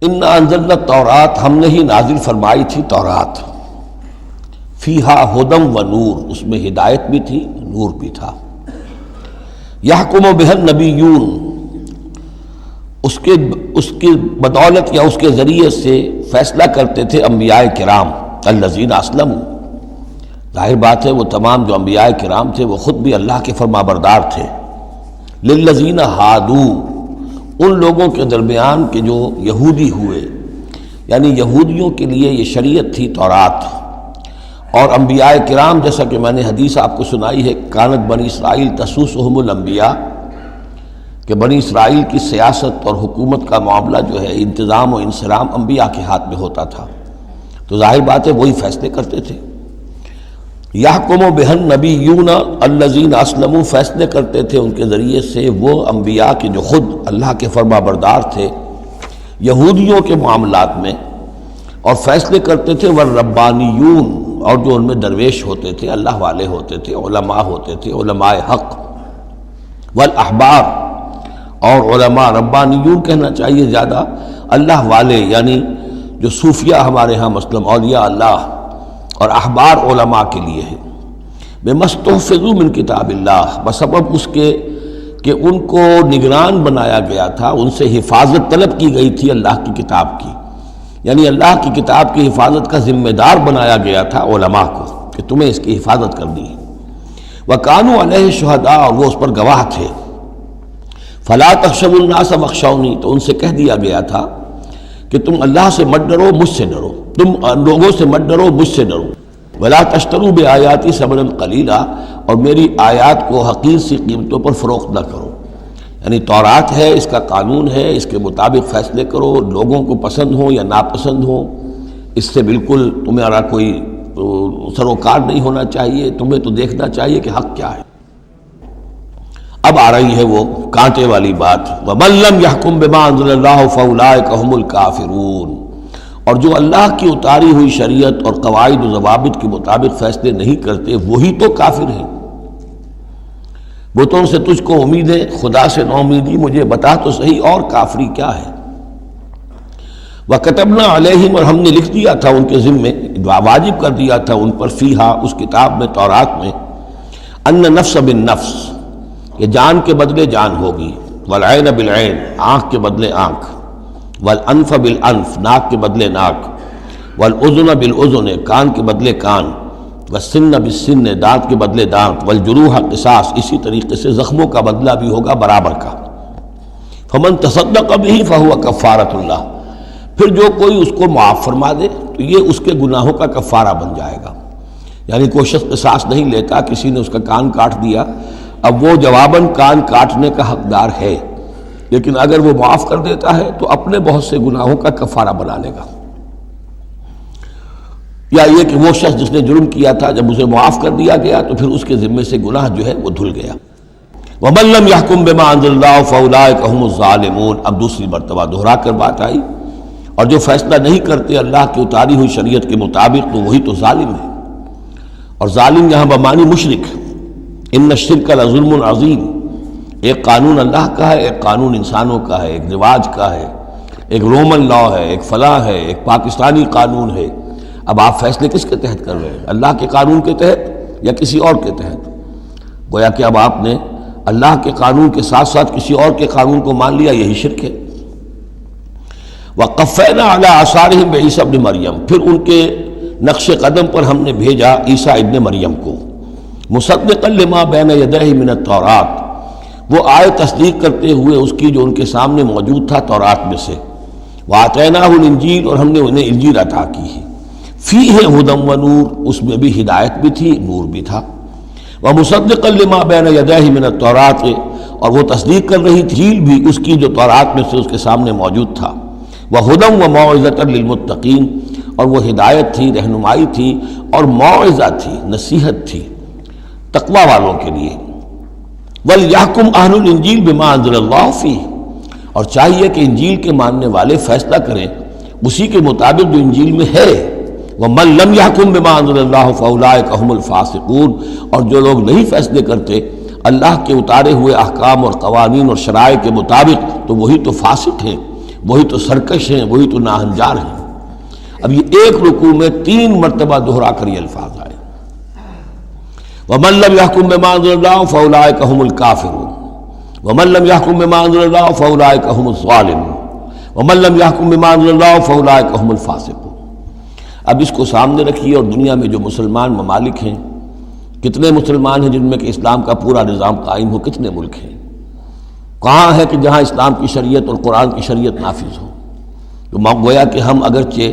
انا انزلنا التورات، ہم نے ہی نازل فرمائی تھی تورات، فیہا ہدی و نور، اس میں ہدایت بھی تھی نور بھی تھا، یحکم بہا النبیون، اس کی بدولت یا اس کے ذریعے سے فیصلہ کرتے تھے انبیاء کرام، الذین اسلموا، ظاہر بات ہے وہ تمام جو انبیاء کرام تھے وہ خود بھی اللہ کے فرما بردار تھے، للذین ہادو، ان لوگوں کے درمیان کے جو یہودی ہوئے، یعنی یہودیوں کے لیے یہ شریعت تھی تورات، اور انبیاء کرام جیسا کہ میں نے حدیث آپ کو سنائی ہے، کانت بنی اسرائیل تسوسہم الانبیاء، کہ بنی اسرائیل کی سیاست اور حکومت کا معاملہ جو ہے، انتظام و انصرام انبیاء کے ہاتھ میں ہوتا تھا، تو ظاہر بات ہے وہی فیصلے کرتے تھے۔ یحکم بہا النبیون الذین اسلموا، فیصلے کرتے تھے ان کے ذریعے سے وہ انبیاء کے جو خود اللہ کے فرما بردار تھے یہودیوں کے معاملات میں، اور فیصلے کرتے تھے والربانیون، اور جو ان میں درویش ہوتے تھے، اللہ والے ہوتے تھے، علماء ہوتے تھے، علماء حق، والاحبار، اور علماء ربانیون کہنا چاہیے زیادہ، اللہ والے، یعنی جو صوفیہ ہمارے ہاں مثلا اولیاء اللہ، اور احبار علماء کے لیے ہے، بمستحفظوا من کتاب اللہ، بسبب اس کے کہ ان کو نگران بنایا گیا تھا، ان سے حفاظت طلب کی گئی تھی اللہ کی کتاب کی، یعنی اللہ کی کتاب کی حفاظت کا ذمہ دار بنایا گیا تھا علماء کو کہ تمہیں اس کی حفاظت کرنی ہے، وَكَانُوا عَلَيْهِ شُهَدَاءَ، اور وہ اس پر گواہ تھے، فَلَا تَخْشَوُا النَّاسَ وَاخْشَوْنِی، تو ان سے کہہ دیا گیا تھا کہ تم اللہ سے مت ڈرو، مجھ سے ڈرو، تم لوگوں سے مت ڈرو، مجھ سے ڈرو، وَلَا تَشْتَرُوا بِآيَاتِي ثَمَنًا قَلِيلًا، اور میری آیات کو حقیر سی قیمتوں پر فروخت نہ کرو، یعنی تورات ہے، اس کا قانون ہے، اس کے مطابق فیصلے کرو، لوگوں کو پسند ہو یا ناپسند ہو، اس سے بالکل تمہارا کوئی سروکار نہیں ہونا چاہیے، تمہیں تو دیکھنا چاہیے کہ حق کیا ہے۔ اب آ رہی ہے وہ کانٹے والی بات، وَمَن لَّمْ يَحْكُم بِمَا أَنزَلَ اللَّهُ فَأُولَٰئِكَ هُمُ الْكَافِرُونَ، اور جو اللہ کی اتاری ہوئی شریعت اور قواعد و ضوابط کے مطابق فیصلے نہیں کرتے وہی تو کافر ہیں۔ بتوں سے تجھ کو امید ہے، خدا سے نو امیدی، مجھے بتا تو صحیح اور کافری کیا ہے۔ وَكَتَبْنَا عَلَيْهِمْ، اور ہم نے لکھ دیا تھا ان کے ذمے، واجب کر دیا تھا ان پر، فیہا، اس کتاب میں، تورات میں، ان نفس بالنفس، کہ جان کے بدلے جان ہوگی، والعین بالعین، آنکھ کے بدلے آنکھ، والانف بالانف، ناک کے بدلے ناک، والاذن بالاذن، کان کے بدلے کان، والسن بالسن، دانت کے بدلے دانت، والجروح قصاص، اسی طریقے سے زخموں کا بدلہ بھی ہوگا برابر کا۔ فمن تصدق به فهو کفارۃ اللہ، پھر جو کوئی اس کو معاف فرما دے تو یہ اس کے گناہوں کا کفارہ بن جائے گا، یعنی کوئی شخص قصاص نہیں لیتا، کسی نے اس کا کان کاٹ دیا، اب وہ جواباً کان کاٹنے کا حقدار ہے، لیکن اگر وہ معاف کر دیتا ہے تو اپنے بہت سے گناہوں کا کفارہ بنا لے گا، یا یہ کہ وہ شخص جس نے جرم کیا تھا جب اسے معاف کر دیا گیا تو پھر اس کے ذمے سے گناہ جو ہے وہ دھل گیا۔ وَمَن لَّمْ يَحْكُم بِمَا أَنزَلَ اللَّهُ فَأُولَٰئِكَ هُمُ الظَّالِمُونَ، اب دوسری مرتبہ دہرا کر بات آئی، اور جو فیصلہ نہیں کرتے اللہ کی اتاری ہوئی شریعت کے مطابق تو وہی تو ظالم ہے، اور ظالم یہاں بمعنی مشرک، ان الشرک لظلم عظیم، ایک قانون اللہ کا ہے، ایک قانون انسانوں کا ہے، ایک رواج کا ہے، ایک رومن لا ہے، ایک فلاں ہے، ایک پاکستانی قانون ہے، اب آپ فیصلے کس کے تحت کر رہے ہیں؟ اللہ کے قانون کے تحت یا کسی اور کے تحت؟ گویا کہ اب آپ نے اللہ کے قانون کے ساتھ ساتھ کسی اور کے قانون کو مان لیا، یہی شرک ہے۔ وَقَفَّيْنَا عَلَىٰ آثَارِهِمْ بِعِیسیٰ ابْنِ مریم، پھر ان کے نقش قدم پر ہم نے بھیجا عیسیٰ ابن مریم کو، مُصَدِّقًا لِمَا بَيْنَ يَدَيْهِ مِنَ التَّوْرَاۃ، وہ آئے تصدیق کرتے ہوئے اس کی جو ان کے سامنے موجود تھا تورات میں سے، وَآتَيْنَاهُ الْإِنجِیلَ، اور ہم نے انہیں انجیل عطا کی ہے، فیہ ھدی و نور، اس میں بھی ہدایت بھی تھی، نور بھی تھا، ومصدقا لما بین یدیہ من التوراۃ، اور وہ تصدیق کر رہی تھی انجیل بھی اس کی جو تورات میں سے اس کے سامنے موجود تھا، وہدی و موعظۃ للمتقین، اور وہ ہدایت تھی، رہنمائی تھی، اور موعظہ تھی، نصیحت تھی تقوی والوں کے لیے۔ وَلْيَحْكُمْ أَهْلُ الْإِنجِيلِ بِمَا أَنزَلَ اللَّهُ فِيهِ، اور چاہیے کہ انجیل کے ماننے والے فیصلہ کریں اسی کے مطابق جو انجیل میں ہے۔ وَمَن لَّمْ يَحْكُم بِمَا أَنزَلَ اللَّهُ فَأُولَٰئِكَ هُمُ الْفَاسِقُونَ، اور جو لوگ نہیں فیصلے کرتے اللہ کے اتارے ہوئے احکام اور قوانین اور شرائع کے مطابق تو وہی تو فاسق ہیں۔ وہی تو سرکش ہیں، وہی تو ناہنجار ہیں۔ اب یہ ایک رکوع میں 3 مرتبہ دہرا کر یہ الفاظ آئے، وَمَن لَّمْ يَحْكُم بِمَا أَنزَلَ اللَّهُ فَأُولَٰئِكَ هُمُ الْكَافِرُونَ وَمَن لَّمْ يَحْكُم بِمَا أَنزَلَ اللَّهُ فَأُولَٰئِكَ هُمُ الظَّالِمُونَ وَمَن لَّمْ يَحْكُم بِمَا أَنزَلَ اللَّهُ فَأُولَٰئِكَ هُمُ الْفَاسِقُونَ۔ اب اس کو سامنے رکھیے، اور دنیا میں جو مسلمان ممالک ہیں، کتنے مسلمان ہیں جن میں کہ اسلام کا پورا نظام قائم ہو؟ کتنے ملک ہیں؟ کہاں ہے کہ جہاں اسلام کی شریعت اور قرآن کی شریعت نافذ ہو؟ تو گویا کہ ہم اگرچہ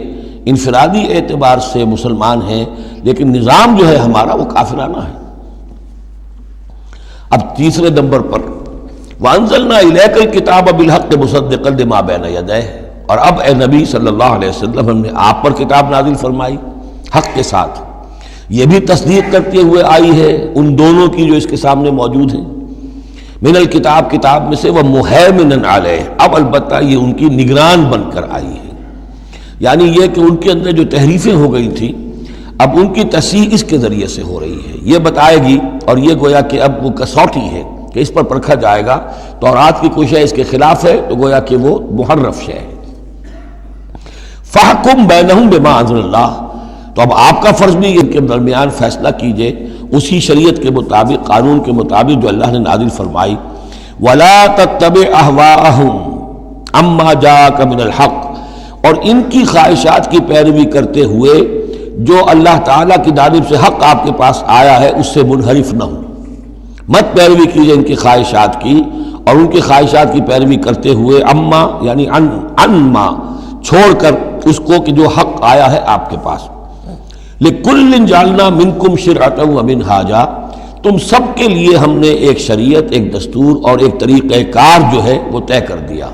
انفرادی اعتبار سے مسلمان ہیں، لیکن نظام جو ہے ہمارا وہ کافرانہ ہے۔ اب تیسرے نمبر پر وَأَنزَلْنَا إِلَيْكَ الْكِتَابَ بِالْحَقِّ مُصَدِّقًا لِمَا بَيْنَ يَدَيْهِ، اور اب اے نبی صلی اللہ علیہ وسلم ہم نے آپ پر کتاب نازل فرمائی حق کے ساتھ، یہ بھی تصدیق کرتے ہوئے آئی ہے ان دونوں کی جو اس کے سامنے موجود ہیں۔ من الکتاب، کتاب میں سے، وَمُهَيْمِنًا عَلَيْهِ، اب البتہ یہ ان کی نگران بن کر آئی ہے، یعنی یہ کہ ان کے اندر جو تحریفیں ہو گئی تھیں اب ان کی تصحیح اس کے ذریعے سے ہو رہی ہے، یہ بتائے گی، اور یہ گویا کہ اب وہ کسوٹی ہے کہ اس پر پرکھا جائے گا۔ تورات کی کوئی شے اس کے خلاف ہے تو گویا کہ وہ محرف شے ہے۔ فَحْكُم بَيْنَهُم بِمَا أَنزَلَ اللَّهُ، تو اب آپ کا فرض بھی ان کے درمیان فیصلہ کیجئے اسی شریعت کے مطابق، قانون کے مطابق جو اللہ نے نازل فرمائی۔ وَلَا تَتَّبِعْ أَهْوَاءَهُمْ عَمَّا جَاءَكَ مِنَ الْحَقِّ، اور ان کی خواہشات کی پیروی کرتے ہوئے جو اللہ تعالیٰ کی جانب سے حق آپ کے پاس آیا ہے اس سے منحرف نہ ہو، مت پیروی کیجئے ان کی خواہشات کی، اور ان کی خواہشات کی پیروی کرتے ہوئے اما یعنی انما چھوڑ کر اس کو کہ جو حق آیا ہے آپ کے پاس۔ لِكُلٍّ جَعَلْنَا مِنْكُمْ شِرْعَةً وَمِنْهَاجًا، تم سب کے لیے ہم نے ایک شریعت، ایک دستور اور ایک طریقہ کار جو ہے وہ طے کر دیا۔